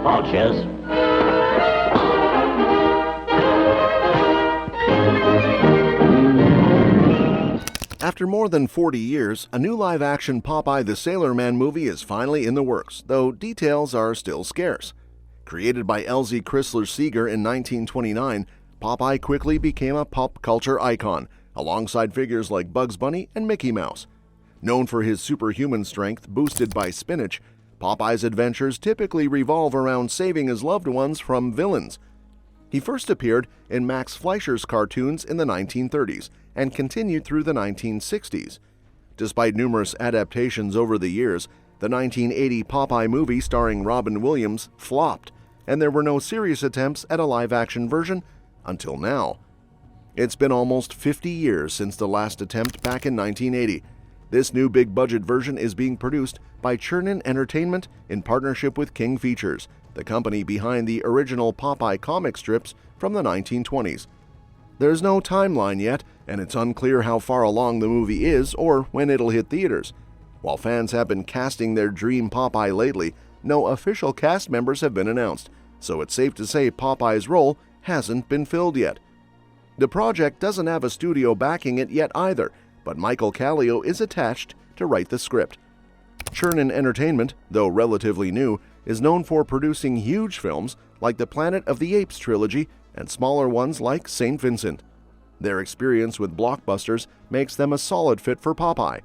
Oh, cheers. After more than 40 years, a new live-action Popeye the Sailor Man movie is finally in the works, though details are still scarce. Created by Elzie Crisler Segar in 1929, Popeye quickly became a pop culture icon, alongside figures like Bugs Bunny and Mickey Mouse. Known for his superhuman strength boosted by spinach, Popeye's adventures typically revolve around saving his loved ones from villains. He first appeared in Max Fleischer's cartoons in the 1930s and continued through the 1960s. Despite numerous adaptations over the years, the 1980 Popeye movie starring Robin Williams flopped, and there were no serious attempts at a live-action version until now. It's been almost 50 years since the last attempt back in 1980. This new big-budget version is being produced by Chernin Entertainment in partnership with King Features, the company behind the original Popeye comic strips from the 1920s. There's no timeline yet, and it's unclear how far along the movie is or when it'll hit theaters. While fans have been casting their dream Popeye lately, no official cast members have been announced, so it's safe to say Popeye's role hasn't been filled yet. The project doesn't have a studio backing it yet either, but Michael Kallio is attached to write the script. Chernin Entertainment, though relatively new, is known for producing huge films like the Planet of the Apes trilogy and smaller ones like St. Vincent. Their experience with blockbusters makes them a solid fit for Popeye.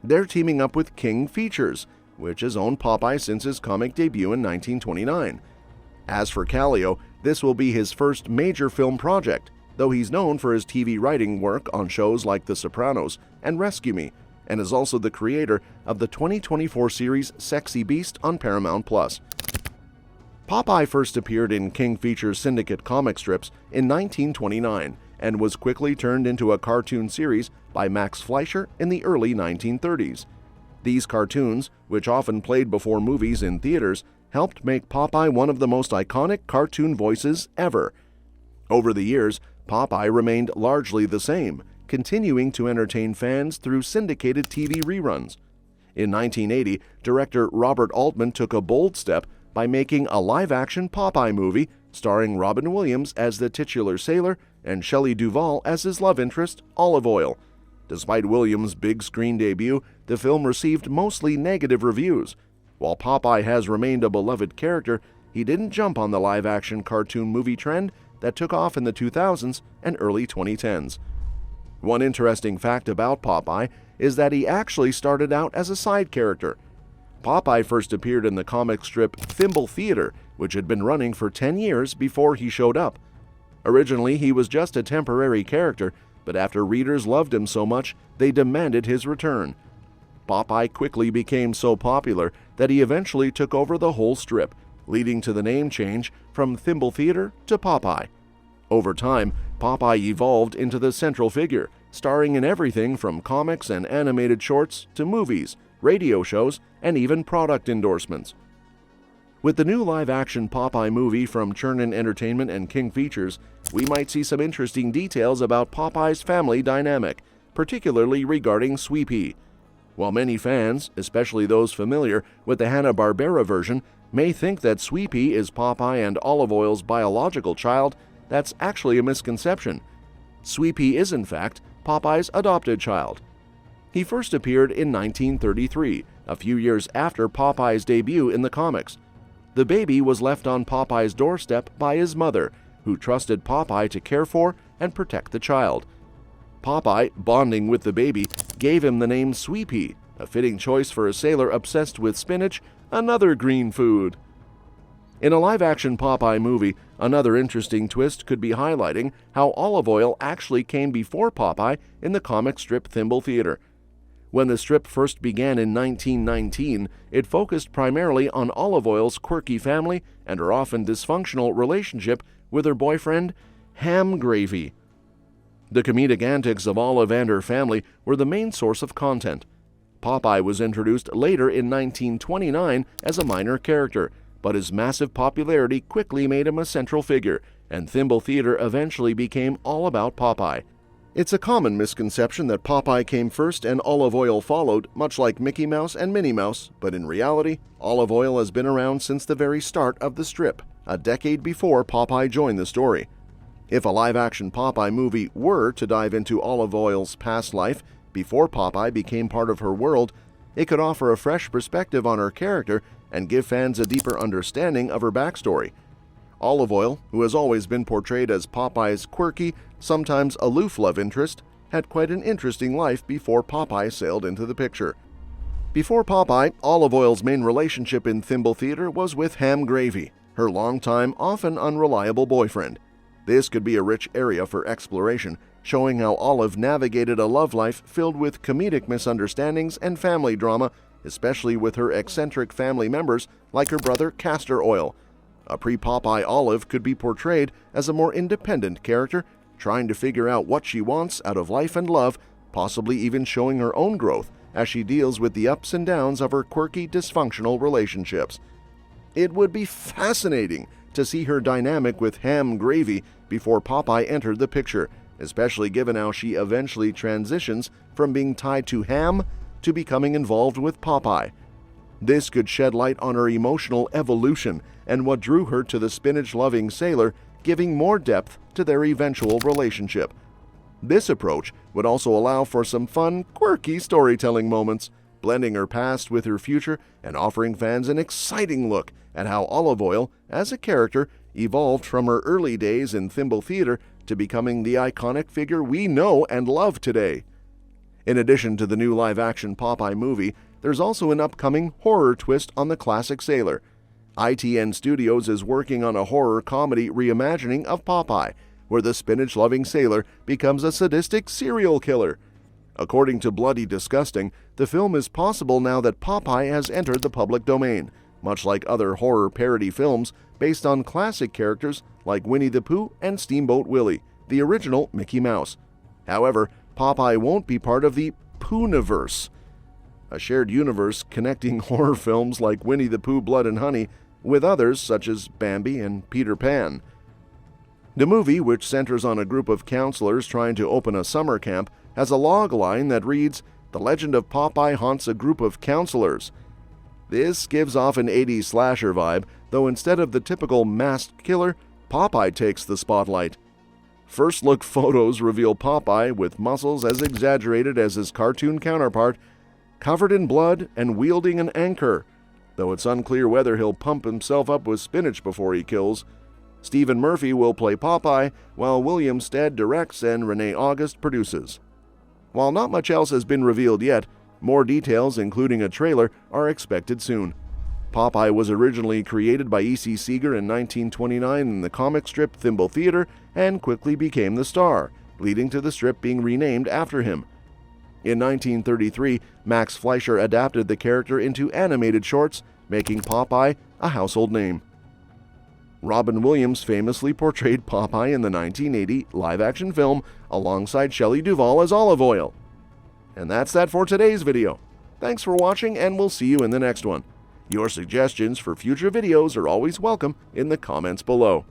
They're teaming up with King Features, which has owned Popeye since his comic debut in 1929. As for Kallio, this will be his first major film project, though he's known for his TV writing work on shows like The Sopranos and Rescue Me, and is also the creator of the 2024 series Sexy Beast on Paramount Plus. Popeye first appeared in King Features syndicate comic strips in 1929 and was quickly turned into a cartoon series by Max Fleischer in the early 1930s. These cartoons, which often played before movies in theaters, helped make Popeye one of the most iconic cartoon voices ever. Over the years, Popeye remained largely the same, continuing to entertain fans through syndicated TV reruns. In 1980, director Robert Altman took a bold step by making a live-action Popeye movie starring Robin Williams as the titular sailor and Shelley Duvall as his love interest, Olive Oyl. Despite Williams' big-screen debut, the film received mostly negative reviews. While Popeye has remained a beloved character, he didn't jump on the live-action cartoon movie trend that took off in the 2000s and early 2010s. One interesting fact about Popeye is that he actually started out as a side character. Popeye first appeared in the comic strip Thimble Theatre, which had been running for 10 years before he showed up. Originally, he was just a temporary character, but after readers loved him so much, they demanded his return. Popeye quickly became so popular that he eventually took over the whole strip, leading to the name change from Thimble Theatre to Popeye. Over time, Popeye evolved into the central figure, starring in everything from comics and animated shorts to movies, radio shows, and even product endorsements. With the new live-action Popeye movie from Chernin Entertainment and King Features, we might see some interesting details about Popeye's family dynamic, particularly regarding Swee'Pea. While many fans, especially those familiar with the Hanna-Barbera version, may think that Swee'Pea is Popeye and Olive Oyl's biological child, that's actually a misconception. Swee'Pea is, in fact, Popeye's adopted child. He first appeared in 1933, a few years after Popeye's debut in the comics. The baby was left on Popeye's doorstep by his mother, who trusted Popeye to care for and protect the child. Popeye, bonding with the baby, gave him the name Swee'Pea, a fitting choice for a sailor obsessed with spinach, another green food. In a live-action Popeye movie, another interesting twist could be highlighting how Olive Oyl actually came before Popeye in the comic strip Thimble Theatre. When the strip first began in 1919, it focused primarily on Olive Oyl's quirky family and her often dysfunctional relationship with her boyfriend, Ham Gravy. The comedic antics of Olive and her family were the main source of content. Popeye was introduced later in 1929 as a minor character, but his massive popularity quickly made him a central figure, and Thimble Theatre eventually became all about Popeye. It's a common misconception that Popeye came first and olive oil followed, much like Mickey Mouse and Minnie Mouse, but in reality, olive oil has been around since the very start of the strip, a decade before Popeye joined the story. If a live-action Popeye movie were to dive into olive oil's past life before Popeye became part of her world, it could offer a fresh perspective on her character and give fans a deeper understanding of her backstory. Olive Oil, who has always been portrayed as Popeye's quirky, sometimes aloof love interest, had quite an interesting life before Popeye sailed into the picture. Before Popeye, Olive Oil's main relationship in Thimble Theatre was with Ham Gravy, her longtime, often unreliable boyfriend. This could be a rich area for exploration, showing how Olive navigated a love life filled with comedic misunderstandings and family drama, especially with her eccentric family members like her brother Castor Oil. A pre-Popeye Olive could be portrayed as a more independent character, trying to figure out what she wants out of life and love, possibly even showing her own growth as she deals with the ups and downs of her quirky, dysfunctional relationships. It would be fascinating to see her dynamic with Ham Gravy before Popeye entered the picture, especially given how she eventually transitions from being tied to Ham to becoming involved with Popeye. This could shed light on her emotional evolution and what drew her to the spinach-loving sailor, giving more depth to their eventual relationship. This approach would also allow for some fun, quirky storytelling moments, blending her past with her future and offering fans an exciting look at how Olive Oil, as a character, evolved from her early days in Thimble Theatre to becoming the iconic figure we know and love today. In addition to the new live-action Popeye movie, there's also an upcoming horror twist on the classic sailor. ITN Studios is working on a horror comedy reimagining of Popeye, where the spinach-loving sailor becomes a sadistic serial killer. According to Bloody Disgusting, the film is possible now that Popeye has entered the public domain, much like other horror parody films based on classic characters like Winnie the Pooh and Steamboat Willie, the original Mickey Mouse. However, Popeye won't be part of the Poohniverse, a shared universe connecting horror films like Winnie the Pooh, Blood and Honey with others such as Bambi and Peter Pan. The movie, which centers on a group of counselors trying to open a summer camp, has a log line that reads, "The legend of Popeye haunts a group of counselors." This gives off an 80s slasher vibe, though instead of the typical masked killer, Popeye takes the spotlight. First look photos reveal Popeye with muscles as exaggerated as his cartoon counterpart, covered in blood and wielding an anchor, though it's unclear whether he'll pump himself up with spinach before he kills. Stephen Murphy will play Popeye, while William Stead directs and Renee August produces. While not much else has been revealed yet, more details, including a trailer, are expected soon. Popeye was originally created by E.C. Segar in 1929 in the comic strip Thimble Theatre and quickly became the star, leading to the strip being renamed after him. In 1933, Max Fleischer adapted the character into animated shorts, making Popeye a household name. Robin Williams famously portrayed Popeye in the 1980 live-action film alongside Shelley Duvall as Olive Oil. And that's that for today's video. Thanks for watching, and we'll see you in the next one. Your suggestions for future videos are always welcome in the comments below.